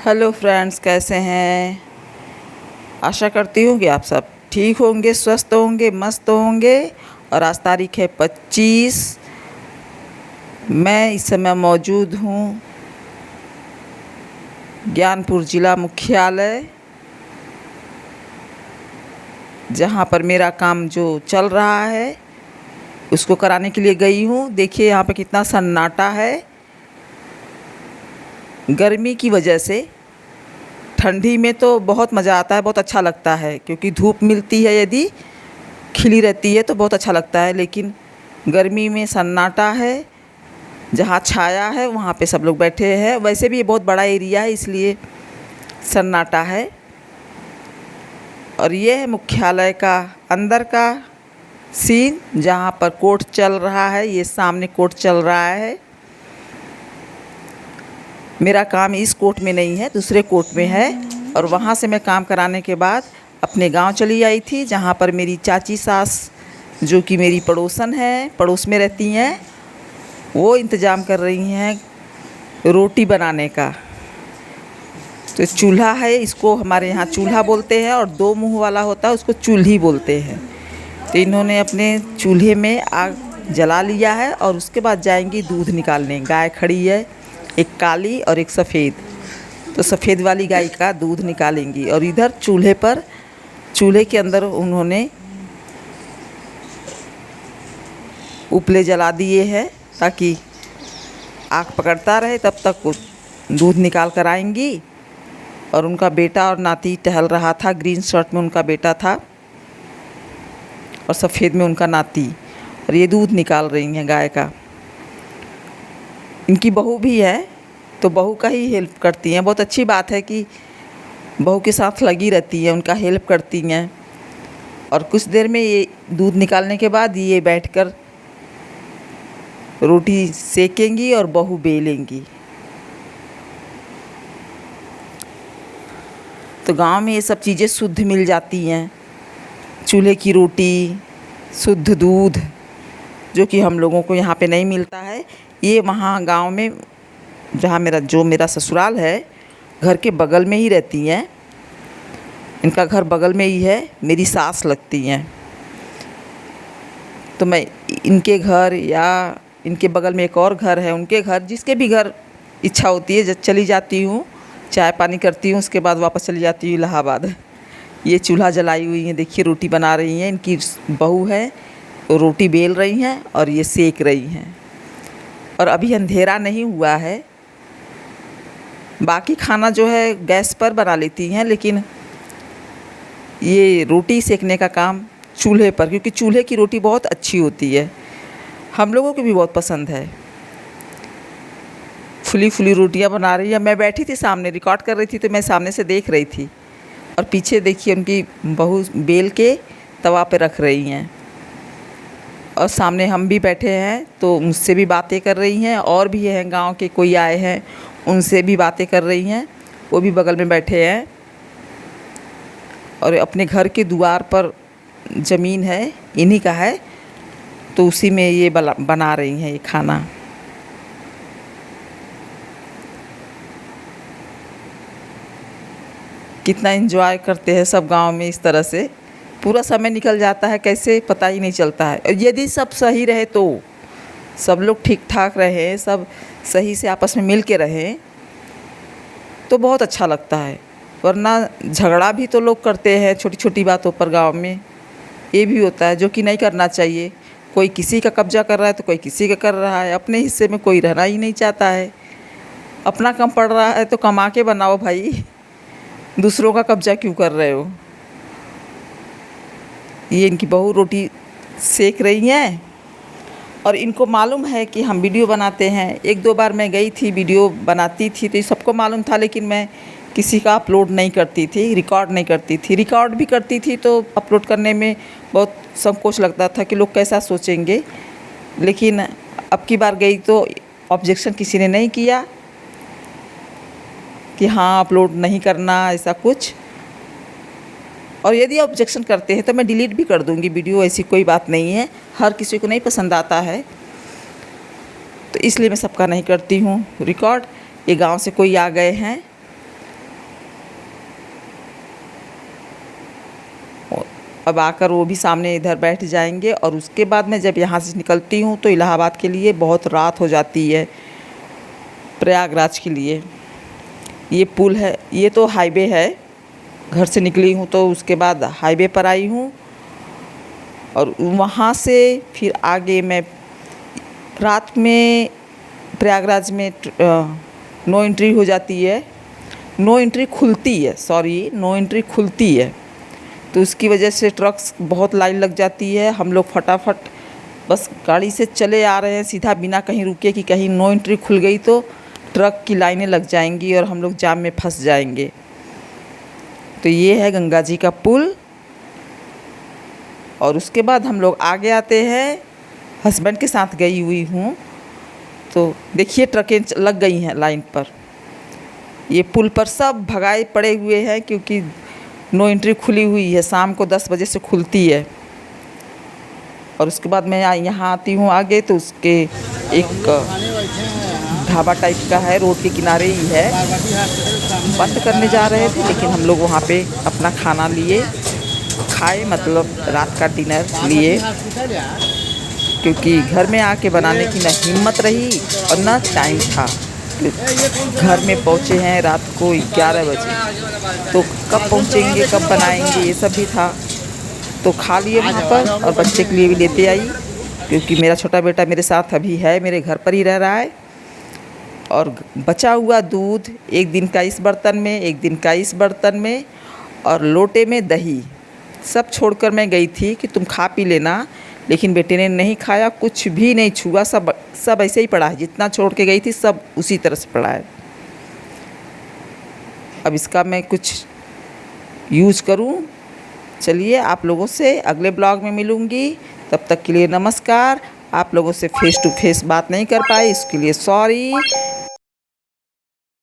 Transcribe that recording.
Hello friends, कैसे हैं। आशा करती हूँ कि आप सब ठीक होंगे, स्वस्थ होंगे, मस्त होंगे। और आज तारीख है 25। मैं इस समय मौजूद हूँ ज्ञानपुर ज़िला मुख्यालय, जहाँ पर मेरा काम जो चल रहा है उसको कराने के लिए गई हूँ। देखिए यहाँ पे कितना सन्नाटा है। गर्मी की वजह से ठंडी में तो बहुत मज़ा आता है, बहुत अच्छा लगता है, क्योंकि धूप मिलती है, यदि खिली रहती है तो बहुत अच्छा लगता है। लेकिन गर्मी में सन्नाटा है। जहाँ छाया है वहाँ पे सब लोग बैठे हैं। वैसे भी ये बहुत बड़ा एरिया है, इसलिए सन्नाटा है। और ये है मुख्यालय का अंदर का सीन, जहाँ पर कोर्ट चल रहा है। ये सामने कोर्ट चल रहा है। मेरा काम इस कोर्ट में नहीं है, दूसरे कोर्ट में है। और वहाँ से मैं काम कराने के बाद अपने गांव चली आई थी, जहाँ पर मेरी चाची सास, जो कि मेरी पड़ोसन है, पड़ोस में रहती हैं, वो इंतज़ाम कर रही हैं रोटी बनाने का। तो चूल्हा है, इसको हमारे यहाँ चूल्हा बोलते हैं, और 2 मुँह वाला होता है उसको चूल्ही बोलते हैं। तो इन्होंने अपने चूल्हे में आग जला लिया है और उसके बाद जाएंगी दूध निकालने। गाय खड़ी है, एक काली और एक सफ़ेद। तो सफ़ेद वाली गाय का दूध निकालेंगी। और इधर चूल्हे के अंदर उन्होंने उपले जला दिए हैं, ताकि आग पकड़ता रहे, तब तक वो दूध निकाल कर आएंगी। और उनका बेटा और नाती टहल रहा था। ग्रीन शर्ट में उनका बेटा था और सफ़ेद में उनका नाती। और ये दूध निकाल रही हैं गाय का। इनकी बहू भी है, तो बहू का ही हेल्प करती हैं। बहुत अच्छी बात है कि बहू के साथ लगी रहती हैं, उनका हेल्प करती हैं। और कुछ देर में ये दूध निकालने के बाद ये बैठकर रोटी सेकेंगी और बहू बेलेंगी। तो गांव में ये सब चीज़ें शुद्ध मिल जाती हैं। चूल्हे की रोटी, शुद्ध दूध, जो कि हम लोगों को यहाँ पे नहीं मिलता है। ये वहाँ गांव में, जहाँ मेरा ससुराल है, घर के बगल में ही रहती हैं। इनका घर बगल में ही है, मेरी सास लगती हैं। तो मैं इनके घर, या इनके बगल में एक और घर है, उनके घर, जिसके भी घर इच्छा होती है जब चली जाती हूँ, चाय पानी करती हूँ, उसके बाद वापस चली जाती हूँ इलाहाबाद। ये चूल्हा जलाई हुई है, देखिए रोटी बना रही हैं। इनकी बहू है, वो रोटी बेल रही हैं और ये सेक रही हैं। और अभी अंधेरा नहीं हुआ है। बाकी खाना जो है गैस पर बना लेती हैं, लेकिन ये रोटी सेकने का काम चूल्हे पर, क्योंकि चूल्हे की रोटी बहुत अच्छी होती है, हम लोगों को भी बहुत पसंद है। फुली फुली रोटियां बना रही है। मैं बैठी थी सामने, रिकॉर्ड कर रही थी, तो मैं सामने से देख रही थी। और पीछे देखिए उनकी बहू बेल के तवा पे रख रही हैं। और सामने हम भी बैठे हैं, तो मुझसे भी बातें कर रही हैं। और भी हैं गांव के, कोई आए हैं, उनसे भी बातें कर रही हैं। वो भी बगल में बैठे हैं। और अपने घर के द्वार पर ज़मीन है, इन्हीं का है, तो उसी में ये बना रही हैं ये खाना। कितना एंजॉय करते हैं सब गांव में। इस तरह से पूरा समय निकल जाता है, कैसे पता ही नहीं चलता है। और यदि सब सही रहे, तो सब लोग ठीक ठाक रहें, सब सही से आपस में मिल के रहें, तो बहुत अच्छा लगता है। वरना झगड़ा भी तो लोग करते हैं छोटी छोटी बातों पर गांव में। ये भी होता है, जो कि नहीं करना चाहिए। कोई किसी का कब्जा कर रहा है तो कोई किसी का कर रहा है। अपने हिस्से में कोई रहना ही नहीं चाहता है। अपना कम पड़ रहा है तो कमा के बनाओ भाई, दूसरों का कब्जा क्यों कर रहे हो। ये इनकी बहू रोटी सेक रही हैं। और इनको मालूम है कि हम वीडियो बनाते हैं। 1-2 बार मैं गई थी, वीडियो बनाती थी, तो ये सबको मालूम था। लेकिन मैं किसी का अपलोड नहीं करती थी, रिकॉर्ड नहीं करती थी। रिकॉर्ड भी करती थी तो अपलोड करने में बहुत संकोच लगता था कि लोग कैसा सोचेंगे। लेकिन अब की बार गई तो ऑब्जेक्शन किसी ने नहीं किया कि हाँ अपलोड नहीं करना, ऐसा कुछ। और यदि ऑब्जेक्शन करते हैं तो मैं डिलीट भी कर दूँगी वीडियो, ऐसी कोई बात नहीं है। हर किसी को नहीं पसंद आता है, तो इसलिए मैं सबका नहीं करती हूँ रिकॉर्ड। ये गांव से कोई आ गए हैं, अब आकर वो भी सामने इधर बैठ जाएंगे। और उसके बाद मैं जब यहाँ से निकलती हूँ तो इलाहाबाद के लिए बहुत रात हो जाती है, प्रयागराज के लिए। ये पुल है, ये तो हाईवे है। घर से निकली हूँ तो उसके बाद हाईवे पर आई हूँ और वहाँ से फिर आगे मैं रात में प्रयागराज में नो एंट्री हो जाती है, नो एंट्री खुलती है, सॉरी नो एंट्री खुलती है। तो उसकी वजह से ट्रक्स बहुत लाइन लग जाती है। हम लोग फटाफट बस गाड़ी से चले आ रहे हैं सीधा, बिना कहीं रुके कि कहीं नो एंट्री खुल गई तो ट्रक की लाइनें लग जाएंगी और हम लोग जाम में फंस जाएंगे। तो ये है गंगा जी का पुल। और उसके बाद हम लोग आगे आते हैं, हस्बैंड के साथ गई हुई हूँ। तो देखिए ट्रकें लग गई हैं लाइन पर। ये पुल पर सब भगाए पड़े हुए हैं क्योंकि नो एंट्री खुली हुई है, शाम को 10 बजे से खुलती है। और उसके बाद मैं यहाँ आती हूँ आगे तो उसके एक ढाबा टाइप का है, रोड के किनारे ही है। बंद करने जा रहे थे लेकिन हम लोग वहाँ पे अपना खाना लिए, खाए, मतलब रात का डिनर लिए, क्योंकि घर में आके बनाने की ना हिम्मत रही और ना टाइम था। घर में पहुँचे हैं रात को 11 बजे, तो कब पहुँचेंगे कब बनाएंगे ये सब भी था। तो खा लिए वहाँ पर और बच्चे के लिए भी लेते आई, क्योंकि मेरा छोटा बेटा मेरे साथ अभी है, मेरे घर पर ही रह रहा है। और बचा हुआ दूध एक दिन का इस बर्तन में, एक दिन का इस बर्तन में, और लोटे में दही सब छोड़कर मैं गई थी कि तुम खा पी लेना। लेकिन बेटे ने नहीं खाया, कुछ भी नहीं छुआ, सब ऐसे ही पड़ा है। जितना छोड़ के गई थी सब उसी तरह से पड़ा है। अब इसका मैं कुछ यूज़ करूं। चलिए आप लोगों से अगले ब्लॉग में मिलूँगी, तब तक के लिए नमस्कार। आप लोगों से फेस टू फेस बात नहीं कर पाई, इसके लिए सॉरी।